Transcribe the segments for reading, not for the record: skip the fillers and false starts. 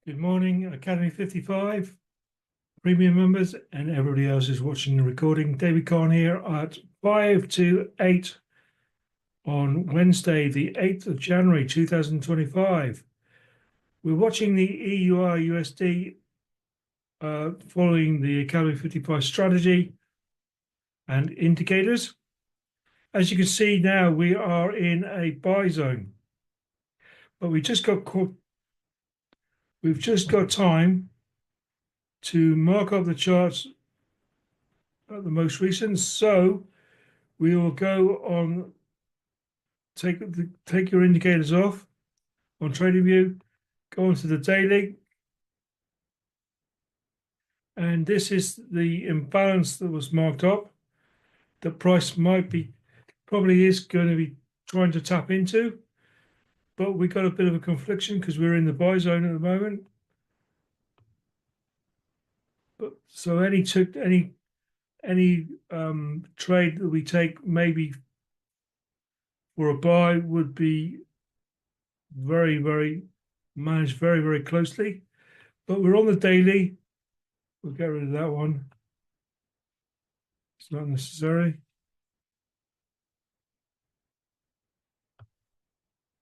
Good morning, Academy 55, premium members, and everybody else who's watching the recording. David Kahn here at 5 to 8 on Wednesday, the 8th of January 2025. We're watching the EUR USD following the Academy 55 strategy and indicators. As you can see now, we are in a buy zone, but we've just got time to mark up the charts at the most recent. So we will go on, take your indicators off on TradingView, go onto the daily. And this is the imbalance that was marked up. The price probably is going to be trying to tap into, but we got a bit of a confliction because we're in the buy zone at the moment. But so any trade that we take maybe for a buy would be managed very closely. But we're on the daily. We'll get rid of that one. It's not necessary.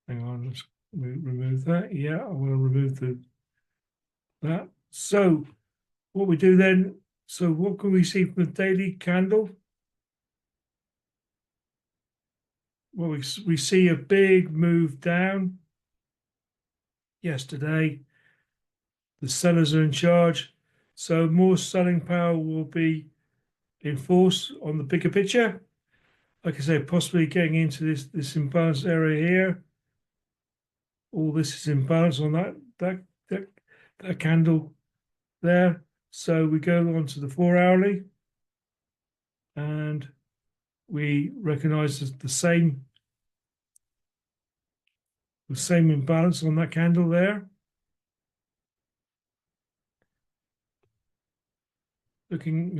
Hang on, let's remove that. Yeah, I want to remove that. So what we do then, so what can we see from the daily candle? Well, we see a big move down yesterday. The sellers are in charge. So more selling power will be in force on the bigger picture. Like I say, possibly getting into this imbalance area here. All this is imbalance on that candle there. So we go on to the 4-hourly, and we recognize the same imbalance on that candle there.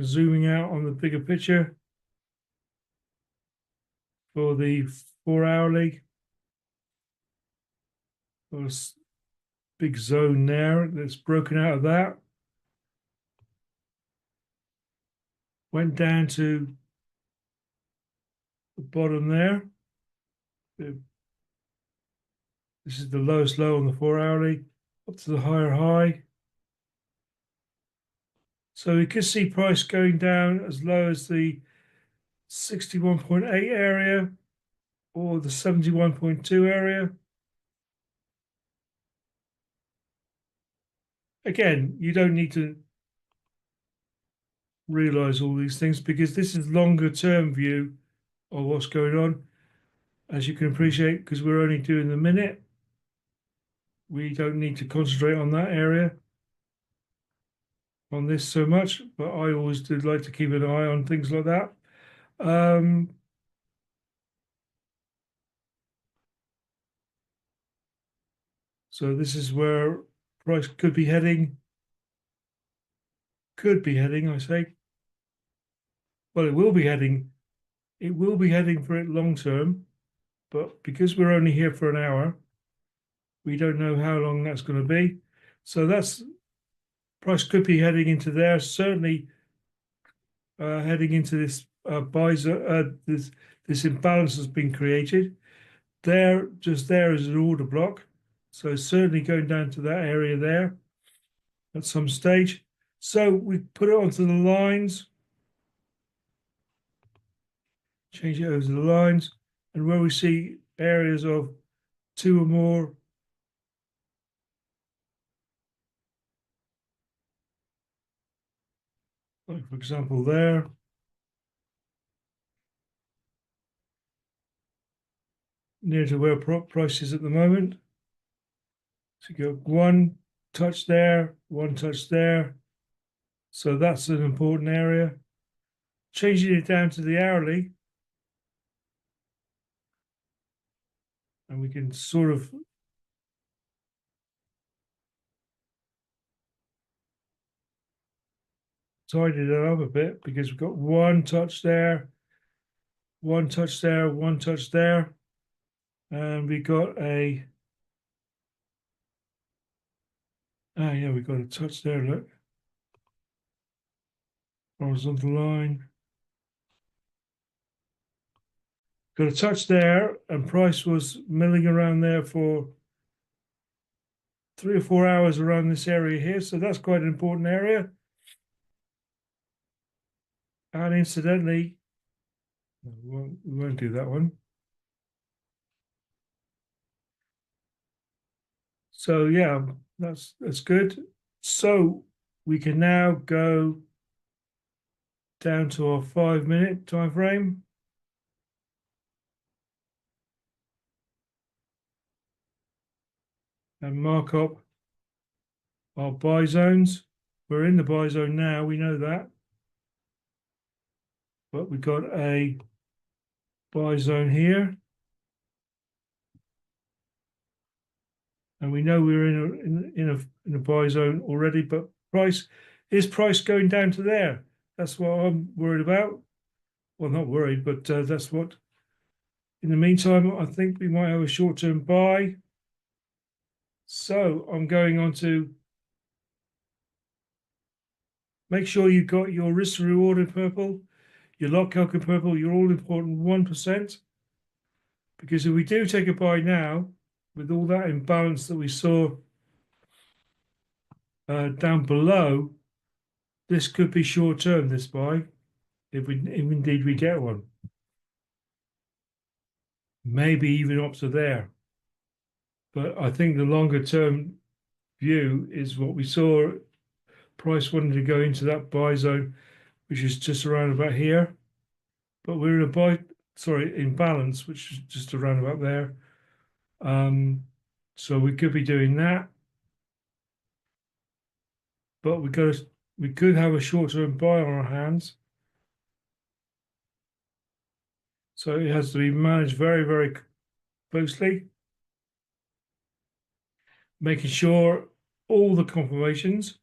Zooming out on the bigger picture for the 4-hourly. There's a big zone there that's broken out of that. Went down to the bottom there. This is the lowest low on the 4-hourly, up to the higher high. So we could see price going down as low as the 61.8 area or the 71.2 area. Again, you don't need to realize all these things because this is longer term view of what's going on. As you can appreciate, because we're only doing the minute, we don't need to concentrate on that area, on this so much, but I always do like to keep an eye on things like that. So this is where price could be heading, I say. Well, it will be heading for it long term, but because we're only here for an hour, we don't know how long that's going to be. So that's price could be heading into there, certainly heading into this this imbalance has been created. Just there is an order block. So certainly going down to that area there at some stage. So we put it onto the lines, change it over to the lines, and where we see areas of 2 or more, like for example there, near to where price is at the moment. So you go 1 touch there, 1 touch there. So that's an important area. Changing it down to the hourly, and we can sort of tidy that up a bit because we've got 1 touch there, 1 touch there, 1 touch there, and we got a Ah, yeah, we got a touch there, look. Horizontal line. Got a touch there, and price was milling around there for 3 or 4 hours around this area here. So that's quite an important area. And incidentally, no, we won't do that one. So yeah, that's good. So we can now go down to our 5-minute time frame and mark up our buy zones. We're in the buy zone now, we know that. But we've got a buy zone here. And we know we're in a buy zone already, but price going down to there? That's what I'm worried about. Well, not worried, but that's what. In the meantime, I think we might have a short-term buy. So I'm going on to make sure you've got your risk and reward in purple, your lot calc in purple, your all important 1%. Because if we do take a buy now, with all that imbalance that we saw down below, this could be short term, this buy, if indeed we get one. Maybe even up to there. But I think the longer term view is what we saw. Price wanted to go into that buy zone, which is just around about here. But we're in a in balance, which is just around about there. So we could be doing that. But we could have a short-term buy on our hands. So it has to be managed very, very closely, making sure all the confirmations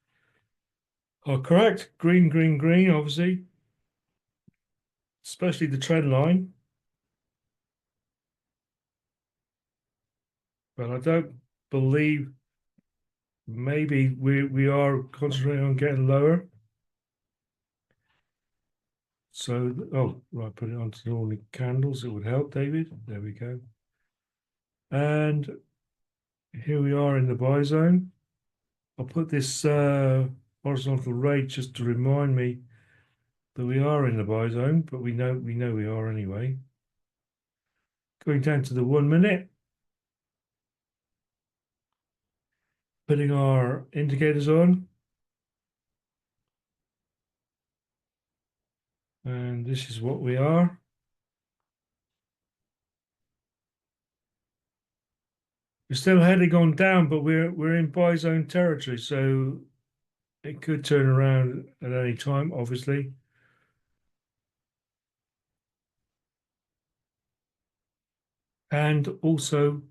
are correct. Green, green, green, obviously, especially the trend line. But I don't believe maybe we are concentrating on getting lower. So, oh, right, put it onto all the candles. It would help, David. There we go. And here we are in the buy zone. I'll put this horizontal ray just to remind me that we are in the buy zone, but we know we are anyway. Going down to the 1 minute, putting our indicators on. And this is what we are. We're still heading on down, but we're in buy zone territory, so it could turn around at any time, obviously. And also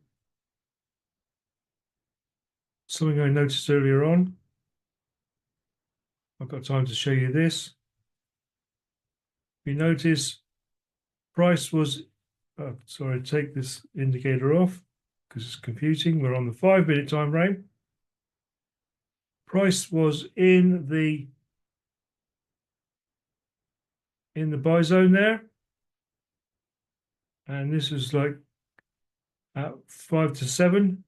something I noticed earlier on. I've got time to show you this. We notice price was, sorry, take this indicator off because it's confusing. We're on the 5-minute time frame. Price was in the buy zone there. And this is like at 5 to 7.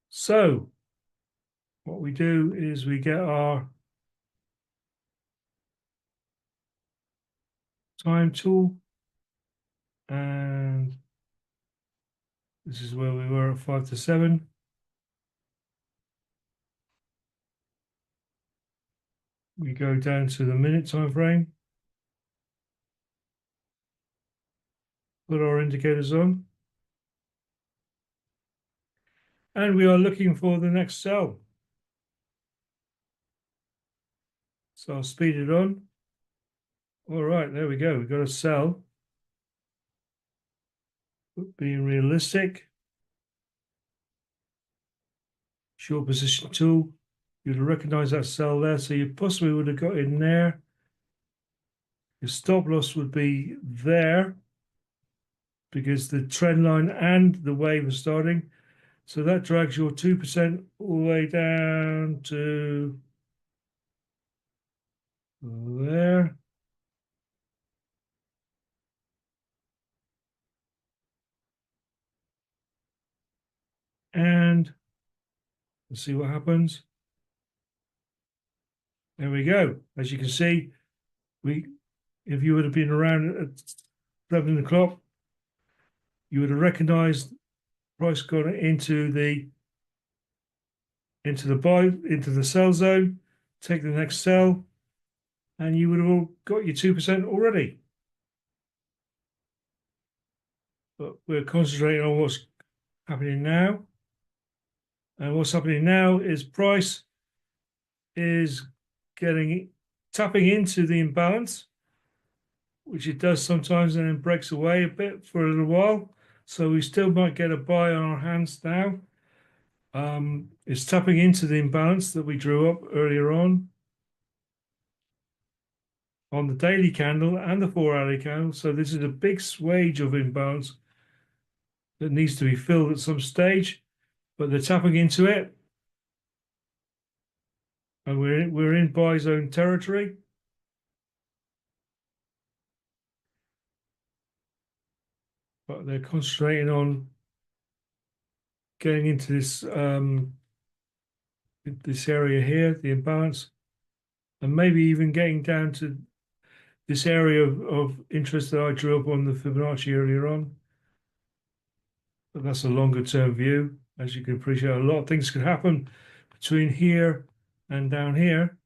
So what we do is we get our time tool, and this is where we were at 5 to 7. We go down to the minute time frame, put our indicators on, and we are looking for the next sell. So I'll speed it on. All right, there we go. We've got a sell. Being realistic. Short position tool. You'd recognize that sell there. So you possibly would have got in there. Your stop loss would be there because the trend line and the wave are starting. So that drags your 2% all the way down to there. And let's see what happens. There we go. As you can see, if you would have been around at 11 o'clock, you would have recognized price gone into the sell zone, take the next sell, and you would have all got your 2% already. But we're concentrating on what's happening now. And what's happening now is price is tapping into the imbalance, which it does sometimes, and then breaks away a bit for a little while. So we still might get a buy on our hands now. It's tapping into the imbalance that we drew up earlier on the daily candle and the 4-hourly candle. So this is a big swage of imbalance that needs to be filled at some stage, but they're tapping into it. And we're in buy zone territory. But they're concentrating on getting into this area here, the imbalance, and maybe even getting down to this area of interest that I drew up on the Fibonacci earlier on. But that's a longer term view. As you can appreciate, a lot of things could happen between here and down here.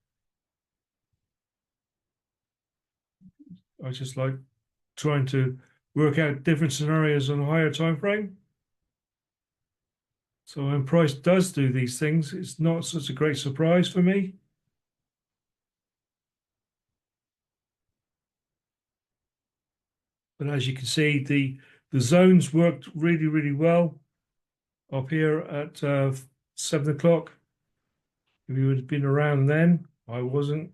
I just like trying to work out different scenarios on a higher time frame. So when price does do these things, it's not such a great surprise for me. But as you can see, the zones worked really, really well up here at 7 o'clock. If you would have been around then, I wasn't.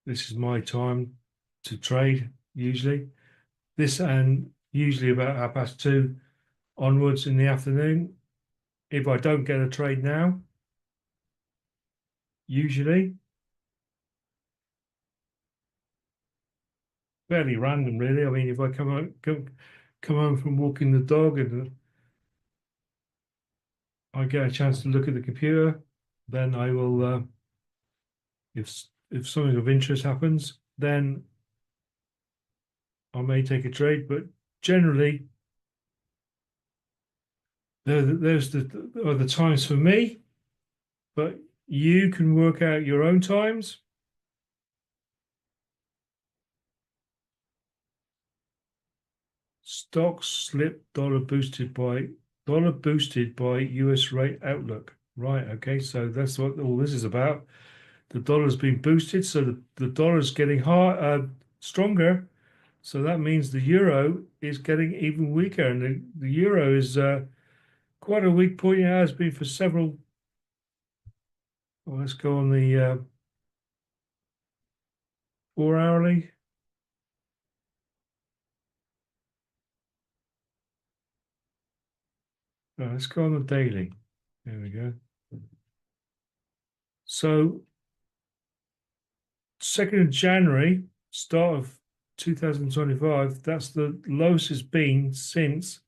This is my time to trade usually. This and usually about 2:30 onwards in the afternoon. If I don't get a trade now, usually fairly random, really. I mean, if I come home from walking the dog and I get a chance to look at the computer, then I will. If something of interest happens, then I may take a trade. But generally, there's the times for me. But you can work out your own times. Stocks slip dollar boosted by US rate outlook. Right. Okay. So that's what all this is about. The dollar's been boosted, so the dollar's getting stronger. So that means the euro is getting even weaker, and the euro is quite a weak point. It has been for several. Well, let's go on the 4-hourly. Let's go on the daily. There we go. So 2nd of January, start of 2025, that's the lowest it's been since.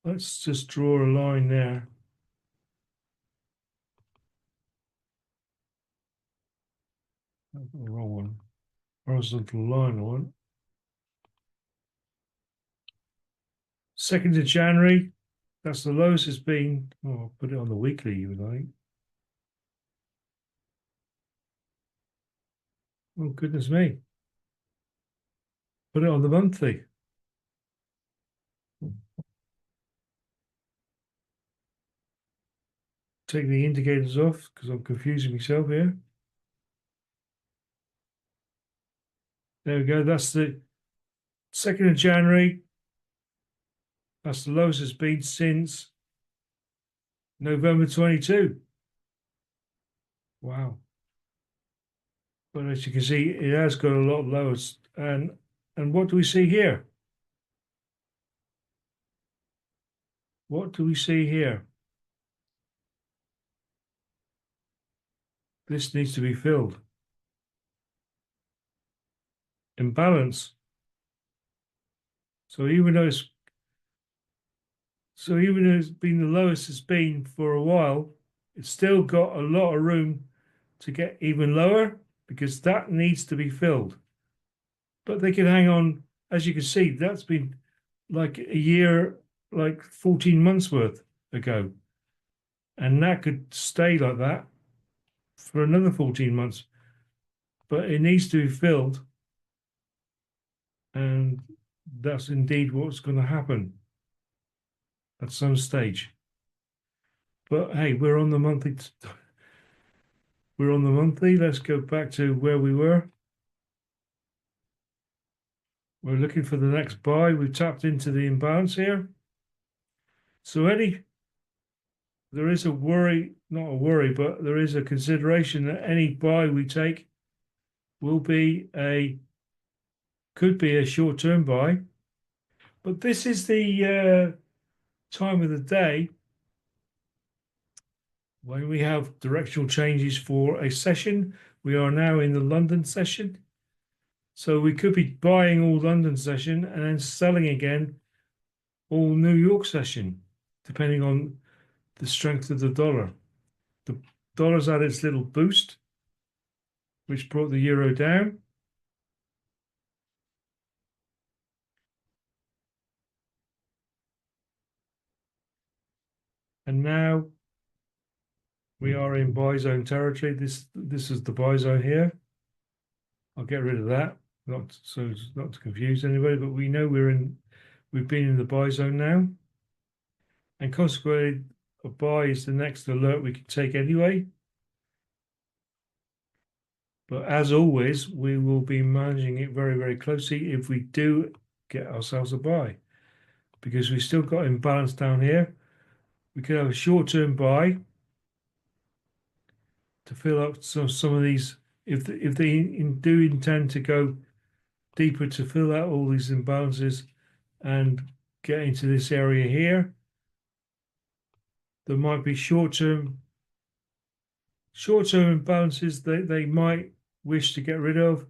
Let's just draw a line there. The wrong one. Horizontal line, I want. 2nd of January, that's the lowest it's been. Oh, I'll put it on the weekly, you would think. Oh, goodness me. Put it on the monthly. Take the indicators off because I'm confusing myself here. There we go. That's the 2nd of January. That's the lowest it's been since November 22. Wow. But as you can see, it has got a lot lower. And what do we see here? What do we see here? This needs to be filled. Imbalance. So even though it's been the lowest it's been for a while, it's still got a lot of room to get even lower because that needs to be filled. But they can hang on, as you can see, that's been like a year, like 14 months worth ago. And that could stay like that for another 14 months. But it needs to be filled. And that's indeed what's going to happen at some stage. But hey, we're on the monthly. We're on the monthly. Let's go back to where we were. We're looking for the next buy. We've tapped into the imbalance here. So Eddie, there is a worry, not a worry, but there is a consideration that any buy we take will be could be a short-term buy. But this is the time of the day when we have directional changes for a session. We are now in the London session. So we could be buying all London session and then selling again all New York session, depending on the strength of the dollar. The dollar's had its little boost, which brought the euro down. And now we are in buy zone territory. This is the buy zone here. I'll get rid of that, not to confuse anybody, but we know we've been in the buy zone now. And consequently, a buy is the next alert we can take anyway. But as always, we will be managing it very, very closely if we do get ourselves a buy, because we've still got imbalance down here. We could have a short-term buy to fill up some of these. If they do intend to go deeper to fill out all these imbalances and get into this area here, there might be short-term imbalances they might wish to get rid of,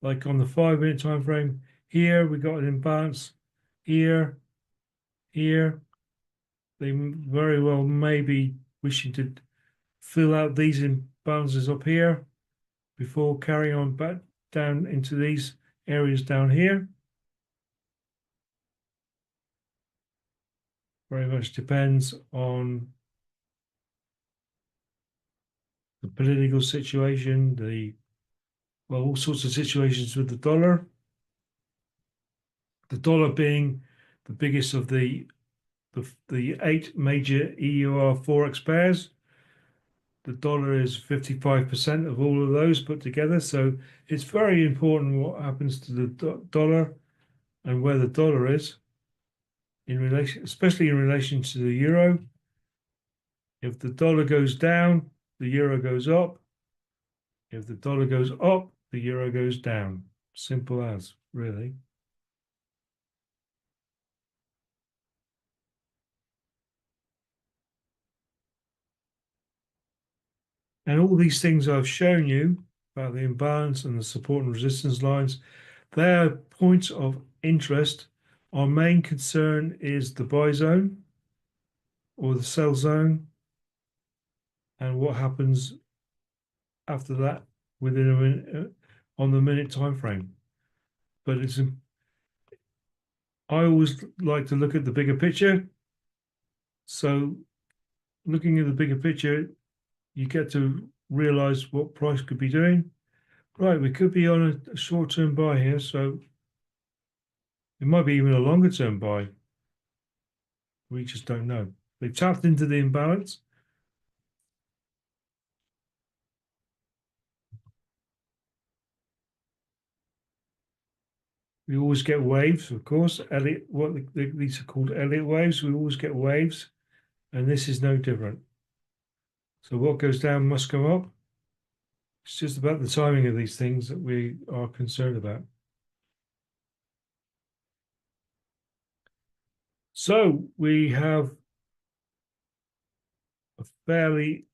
like on the 5-minute time frame. Here we got an imbalance. Here. They very well may be wishing to fill out these imbalances up here before carrying on back down into these areas down here. Very much depends on the political situation, all sorts of situations with the dollar. The dollar being the biggest of the 8 major EUR forex pairs. The dollar is 55% of all of those put together. So it's very important what happens to the dollar and where the dollar is in relation, especially in relation to the euro. If the dollar goes down, the euro goes up. If the dollar goes up, the euro goes down. Simple as, really. And all these things I've shown you about the imbalance and the support and resistance lines, they're points of interest. Our main concern is the buy zone or the sell zone and what happens after that within a minute on the minute time frame. But I always like to look at the bigger picture. So looking at the bigger picture, you get to realize what price could be doing. Right, we could be on a short-term buy here, so it might be even a longer-term buy. We just don't know. They've tapped into the imbalance. We always get waves, of course. These are called Elliott waves. We always get waves, and this is no different. So what goes down must come up. It's just about the timing of these things that we are concerned about. So we have a fairly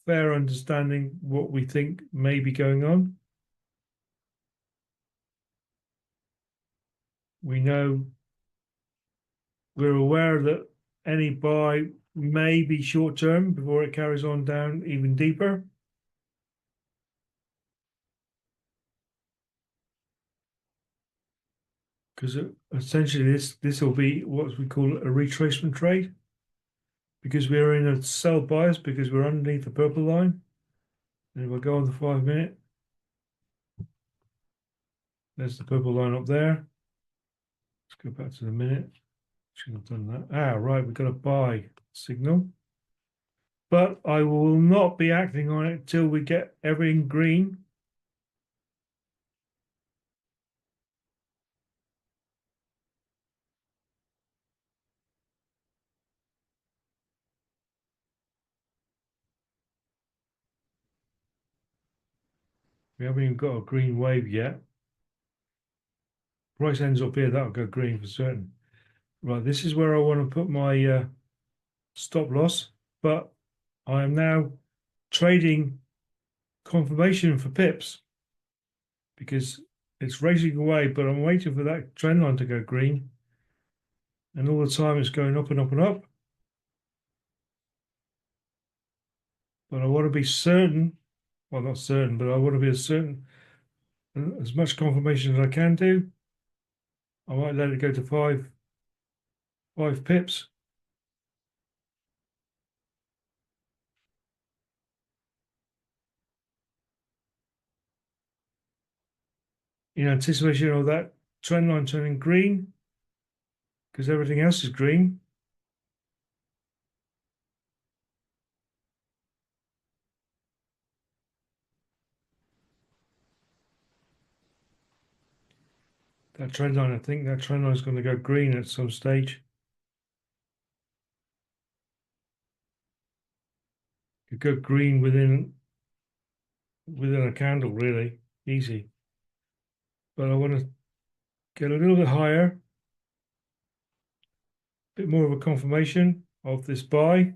fair understanding what we think may be going on. We know, we're aware that any buy may be short term before it carries on down even deeper. Because essentially this will be what we call a retracement trade, because we're in a sell bias, because we're underneath the purple line. And if I go on the 5 minute, there's the purple line up there. Let's go back to the minute. Should have done that. Ah, right, we've got a buy signal. But I will not be acting on it till we get everything green. We haven't even got a green wave yet. Price ends up here, that'll go green for certain. Right, this is where I want to put my stop loss, but I am now trading confirmation for pips because it's racing away, but I'm waiting for that trend line to go green. And all the time it's going up and up and up. But I want to be certain, well, not certain, but I want to be as certain, as much confirmation as I can do. I might let it go to five pips. In anticipation of that trend line turning green, because everything else is green. That trend line, I think that trend line is going to go green at some stage. It could go green within a candle, really easy. But I want to get a little bit higher, a bit more of a confirmation of this buy.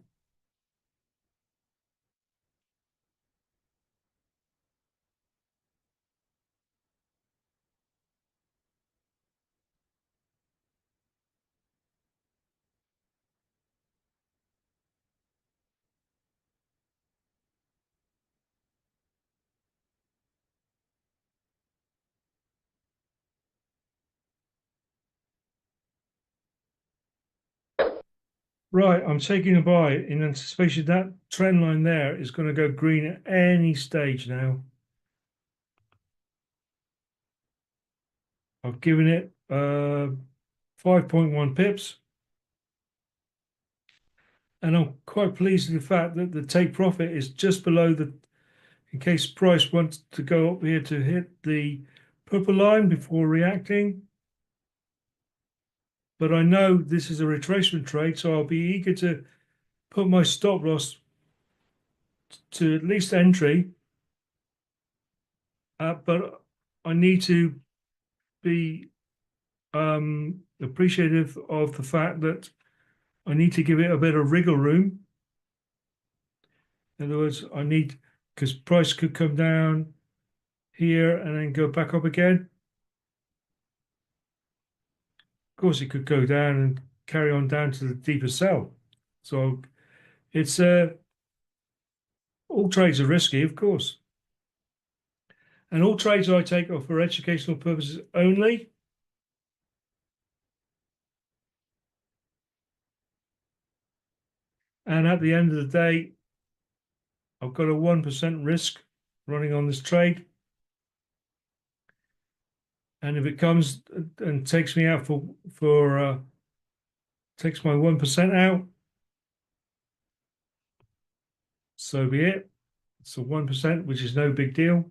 Right, I'm taking a buy in anticipation that trend line there is going to go green at any stage now. I've given it 5.1 pips. And I'm quite pleased with the fact that the take profit is just below the, in case price wants to go up here to hit the purple line before reacting. But I know this is a retracement trade, so I'll be eager to put my stop loss to at least entry. But I need to be appreciative of the fact that I need to give it a bit of wriggle room. In other words, I need, because price could come down here and then go back up again. Of course, it could go down and carry on down to the deeper sell. So it's all trades are risky, of course. And all trades I take are for educational purposes only. And at the end of the day, I've got a 1% risk running on this trade. And if it comes and takes me out for takes my 1% out, so be it. It's a 1%, which is no big deal.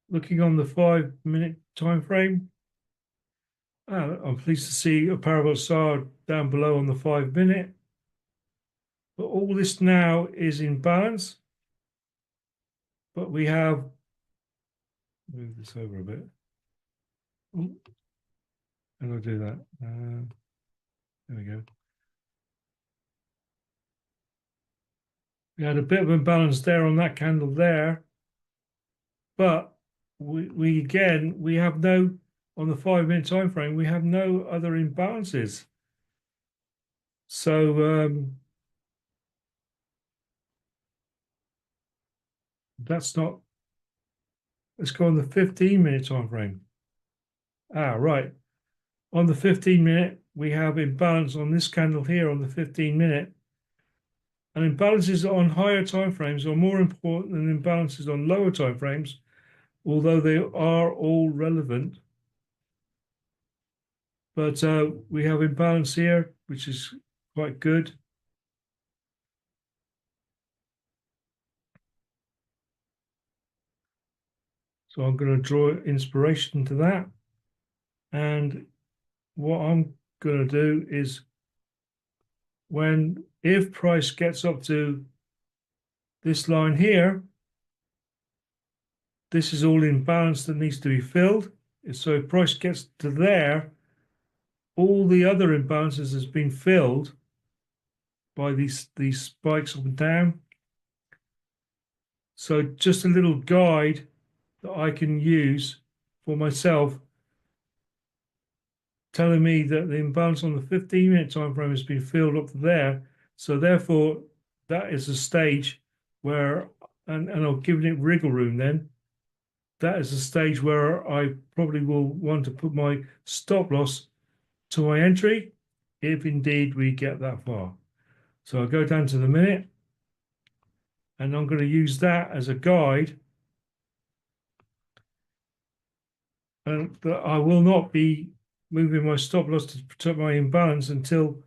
Looking on the 5 minute time frame, I'm pleased to see a parabolic SAR down below on the 5 minute. But all this now is in balance. But we have, move this over a bit. Ooh, how do I do that? There we go. We had a bit of imbalance there on that candle there, but we again we have no on the 5 minute time frame we have no other imbalances. So that's not. Let's go on the 15 minute time frame. Right. On the 15 minute, we have imbalance on this candle here on the 15 minute. And imbalances on higher time frames are more important than imbalances on lower time frames, although they are all relevant. But we have imbalance here, which is quite good. So I'm going to draw inspiration to that. And what I'm going to do is if price gets up to this line here, this is all in balance that needs to be filled. So if price gets to there, all the other imbalances has been filled by these spikes up and down. So just a little guide that I can use for myself, telling me that the imbalance on the 15 minute time frame has been filled up to there. So therefore, that is a stage where, and I'll give it wriggle room then. That is a stage where I probably will want to put my stop loss to my entry, if indeed we get that far. So I'll go down to the minute, and I'm going to use that as a guide. And that I will not be moving my stop loss to protect my imbalance until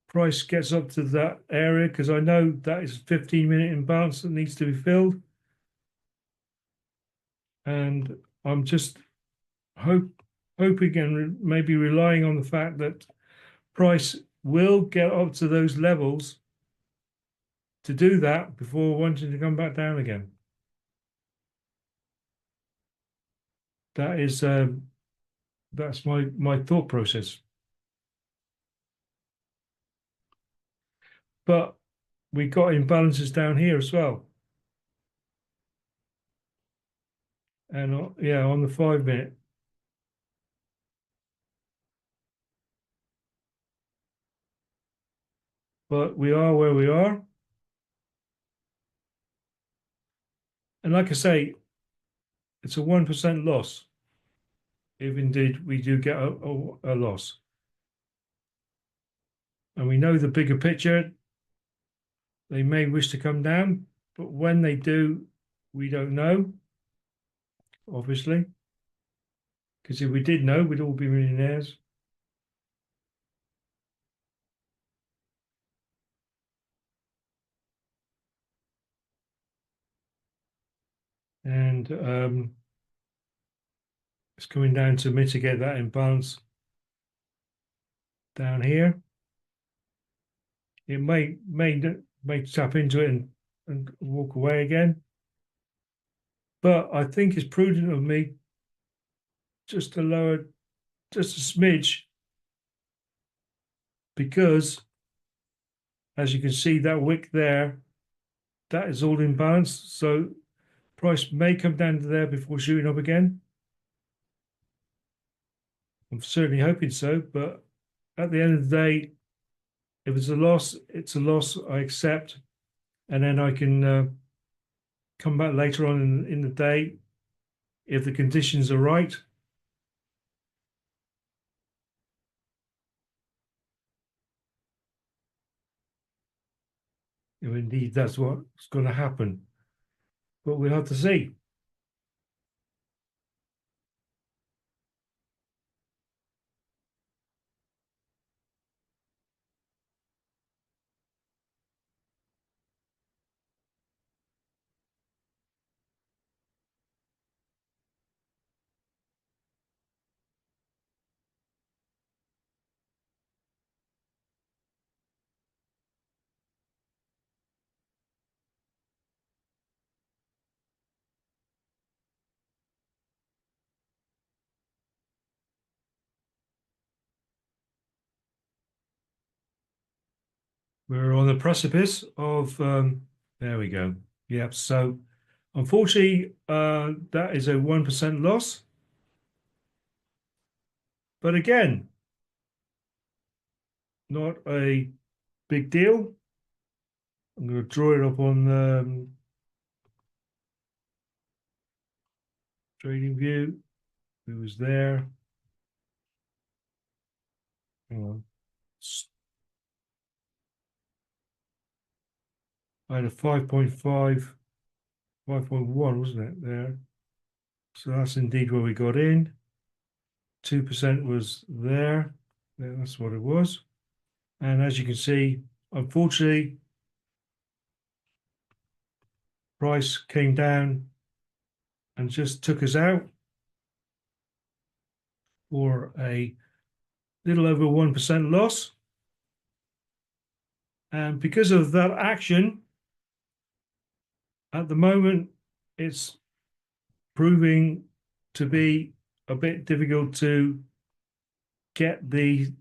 price gets up to that area, because I know that is a 15 minute imbalance that needs to be filled. And I'm just hoping and maybe relying on the fact that price will get up to those levels to do that before wanting to come back down again. That is that's my thought process. But we got imbalances down here as well. And yeah, on the 5 minute. But we are where we are. And like I say, it's a 1% loss if indeed we do get a loss. And we know the bigger picture, they may wish to come down, but when they do, we don't know, obviously. Because if we did know, we'd all be millionaires. And it's coming down to mitigate that imbalance down here. It may tap into it and walk away again. But I think it's prudent of me just to lower just a smidge, because as you can see, that wick there, that is all in balance. So price may come down to there before shooting up again. I'm certainly hoping so, but at the end of the day, if it's a loss, it's a loss. I accept, and then I can come back later on in the day if the conditions are right. If indeed that's what's going to happen, but we'll have to see. We're on the precipice of, there we go. Yep. So unfortunately, that is a 1% loss. But again, not a big deal. I'm going to draw it up on trading view. It was there. Hang on. I had a 5.5, 5.1, wasn't it, there? So that's indeed where we got in. 2% was there. Yeah, that's what it was. And as you can see, unfortunately, price came down and just took us out for a little over 1% loss. And because of that action, at the moment, it's proving to be a bit difficult to get the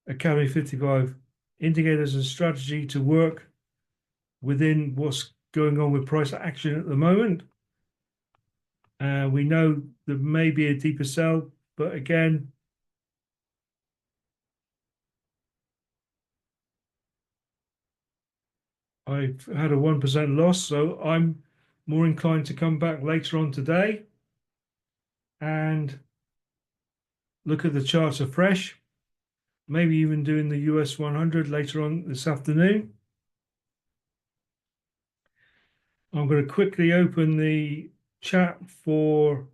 Academy 55 indicators and strategy to work within what's going on with price action at the moment. We know there may be a deeper sell, but again, I've had a 1% loss, so I'm more inclined to come back later on today and look at the charts afresh, maybe even doing the US 100 later on this afternoon. I'm going to quickly open the chat for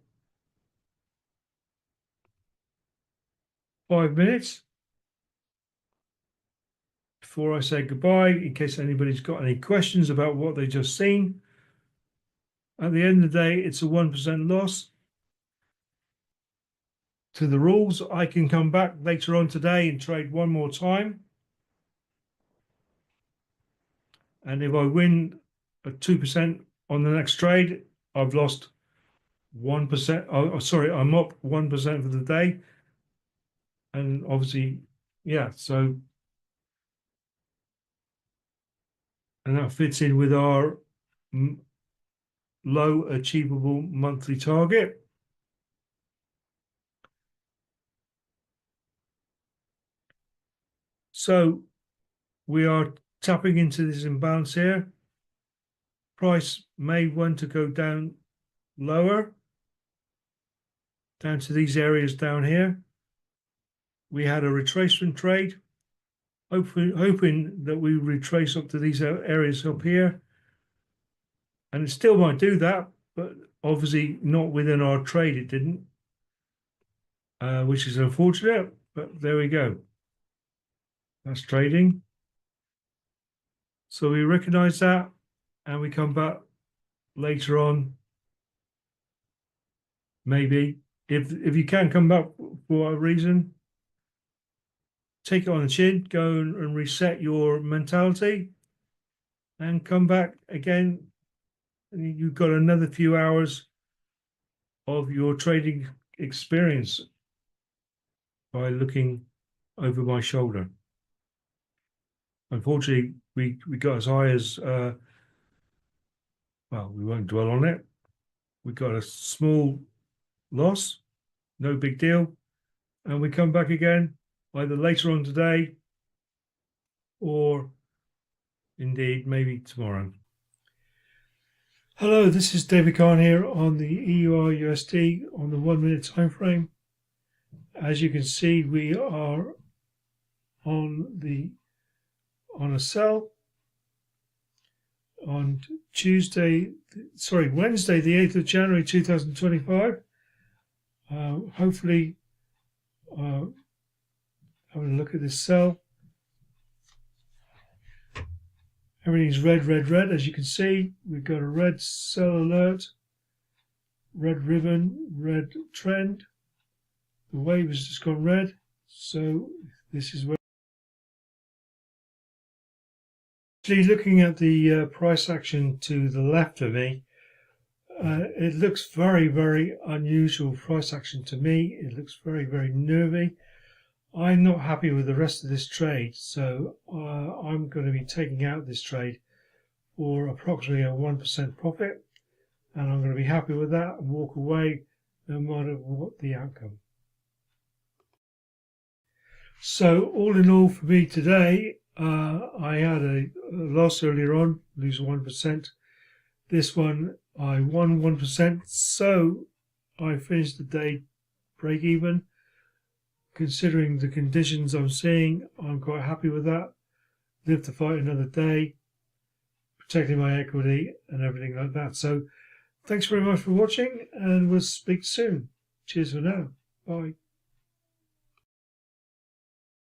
5 minutes before I say goodbye, in case anybody's got any questions about what they just seen. At the end of the day, it's a 1% loss. To the rules, I can come back later on today and trade one more time. And if I win a 2% on the next trade, I've lost 1%. Oh, sorry, I'm up 1% for the day. And obviously, yeah, so, and that fits in with our low achievable monthly target. So we are tapping into this imbalance here. Price may want to go down lower, down to these areas down here. We had a retracement trade, hoping that we retrace up to these areas up here. And it still might do that, but obviously not within our trade, it didn't, which is unfortunate, but there we go. That's trading. So we recognize that and we come back later on. Maybe if you can come back for a reason, take it on the chin, go and reset your mentality and come back again. You've got another few hours of your trading experience by looking over my shoulder. Unfortunately, we got as high as, well, we won't dwell on it. We got a small loss, no big deal. And we come back again either later on today or indeed maybe tomorrow. Hello, this is David Khan here on the EUR USD on the 1 minute time frame. As you can see, we are on a sell on Wednesday, the 8th of January 2025. Hopefully, having a look at this sell. Everything's red, red, red. As you can see, we've got a red sell alert, red ribbon, red trend. The wave has just gone red. So this is where. Actually, looking at the price action to the left of me, it looks very, very unusual price action to me. It looks very, very nervy. I'm not happy with the rest of this trade, so I'm going to be taking out this trade for approximately a 1% profit, and I'm going to be happy with that and walk away no matter what the outcome. So all in all for me today, I had a loss earlier on, lose 1%. This one I won 1%, so I finished the day break even. Considering the conditions I'm seeing, I'm quite happy with that. Live to fight another day, protecting my equity and everything like that. So thanks very much for watching, and we'll speak soon. Cheers for now. Bye.